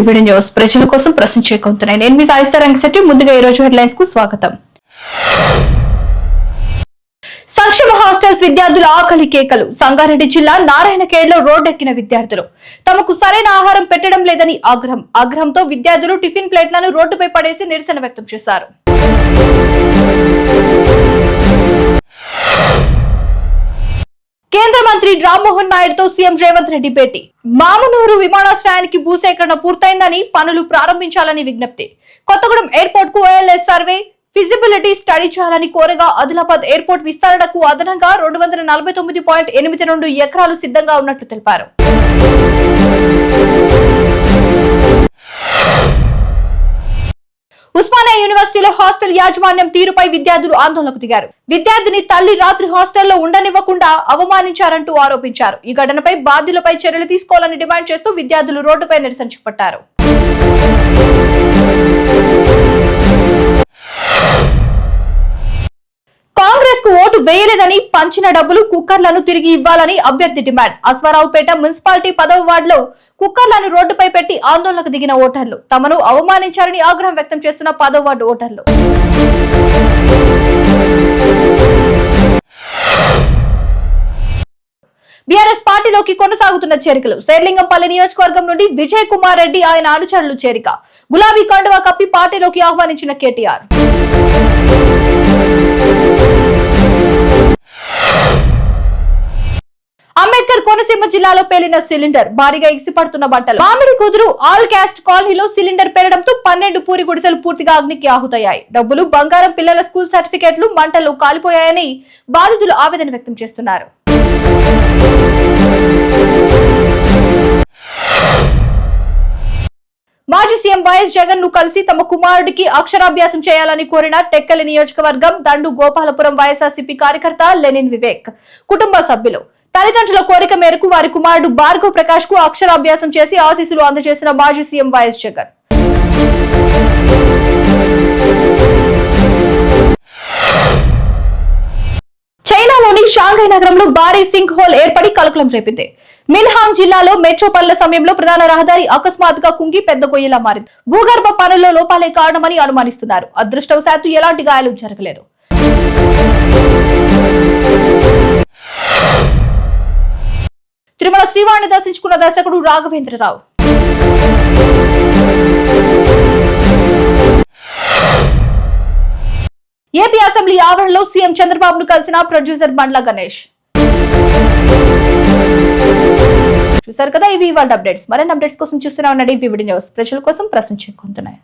VVD news ప్రజల కోసం ప్రశ్నించే కొంటున్నాయి. నేను మీ సాయిస్తారంగశెట్టి. ముందుగా ఈ రోజు హెడ్లైన్స్ కు స్వాగతం. సంక్షేమ హాస్టల్స్ విద్యార్థుల ఆకలి కేకలు. సంగారెడ్డి జిల్లా నారాయణఖేడ్లో రోడ్డెక్కిన విద్యార్థులు తమకు సరైన ఆహారం పెట్టడం లేదని ఆగ్రహంతో విద్యార్థులు టిఫిన్ ప్లేట్లను రోడ్డుపై పడేసి నిరసన వ్యక్తం చేశారు. కేంద్ర మంత్రి రామ్మోహన్ నాయుడుతో సీఎం రేవంత్ రెడ్డి భేటీ. మామనూరు విమానాశ్రయానికి భూసేకరణ పూర్తయిందని, పనులు ప్రారంభించాలని విజ్ఞప్తి. కొత్తగూడెం ఎయిర్పోర్ట్ కు ఓఎల్ఎస్ సర్వే ఫిజిబిలిటీ స్టడీ చేయాలని కోరగా ఆదిలాబాద్ ఎయిర్పోర్ట్ విస్తరణకు అదనంగా 249.82 ఎకరాలు సిద్ధంగా ఉన్నట్లు తెలిపారు. ఉస్మానియా యూనివర్సిటీలో హాస్టల్ యాజమాన్యం తీరుపై విద్యార్థులు ఆందోళనకు దిగారు. విద్యార్థిని తల్లి రాత్రి హాస్టల్లో ఉండనివ్వకుండా అవమానించారంటూ ఆరోపించారు. ఈ ఘటనపై బాధ్యులపై చర్యలు తీసుకోవాలని డిమాండ్ చేస్తూ విద్యార్థులు రోడ్డుపై నిరసన చేపట్టారు. కాంగ్రెస్ కు ఓటు వేయలేదని పంచిన డబ్బులు కుక్కర్లను తిరిగి ఇవ్వాలని అభ్యర్థి డిమాండ్. అశ్వారావుపేట మున్సిపాలిటీ 10వ వార్డులో కుక్కర్లను రోడ్డుపై పెట్టి ఆందోళనకు దిగిన ఓటర్లు తమను అవమానించారని ఆగ్రహం వ్యక్తం చేస్తున్న 10వ వార్డు ఓటర్లు. బీఆర్ఎస్ పార్టీలోకి కొనసాగుతున్న చేరికలు. శేర్లింగంపల్లి నియోజకవర్గం నుండి విజయ్ కుమార్ రెడ్డి ఆయన అనుచరులు చేరిక. గులాబీ కండువా కప్పి పార్టీలోకి ఆహ్వానించిన కేటీఆర్. అంబేద్కర్ కోనసీమ జిల్లాలో పేలిన సిలిండర్. భారీగా ఎగిసిపడుతున్న మంటలు. మామిడి కుదురు ఆల్ క్యాస్ట్ కాలనీలో సిలిండర్ పేలడంతో 12 పూరి గుడిసెలు పూర్తిగా అగ్నికి ఆహుతయ్యాయి. డబ్బులు, బంగారం, పిల్లల స్కూల్ సర్టిఫికెట్లు మంటలు కాలిపోయాయని బాధితులు ఆవేదన వ్యక్తం చేస్తున్నారు. మాజీ సీఎం వైఎస్ జగన్ ను కలిసి తమ కుమారుడికి అక్షరాభ్యాసం చేయాలని కోరిన టెక్కలి నియోజకవర్గం దండు గోపాలపురం వైఎస్ఆర్సీపీ కార్యకర్త లెనిన్ వివేక్ కుటుంబ సభ్యులు తల్లిదండ్రుల కోరిక మేరకు వారి కుమారుడు భార్గవ్ ప్రకాష్ కు అక్షరాభ్యాసం చేసి ఆశీస్సులు అందజేసిన మాజీ సీఎం వైఎస్ జగన్. చైనాలోని షాంఘై నగరంలో భారీ సింక్ హోల్ ఏర్పడి కలకలం రేపింది. మిన్హాంగ్ జిల్లాలో మెట్రో పనుల సమయంలో ప్రధాన రహదారి అకస్మాత్తుగా కుంగి పెద్ద కొయ్యలా మారింది. భూగర్భ పనుల్లో లోపాలే కారణమని అనుమానిస్తున్నారు. అదృష్టవశాత్తు ఎలాంటి గాయాలు జరగలేదు. తిరుమల శ్రీవారిని దర్శించుకున్న దర్శకుడు రాఘవేంద్రరావు. ఏపీ అసెంబ్లీ ఆవరణలో సీఎం చంద్రబాబును కలిసిన ప్రొడ్యూసర్ బండ్ల గణేష్. చూసారు కదా, ఇవి ఇవాళ అప్డేట్స్. మరిన్ని అప్డేట్స్ కోసం చూస్తూనే ఉండండి వివిడి న్యూస్. ప్రజల కోసం ప్రశ్నించుకుంటున్నాయి.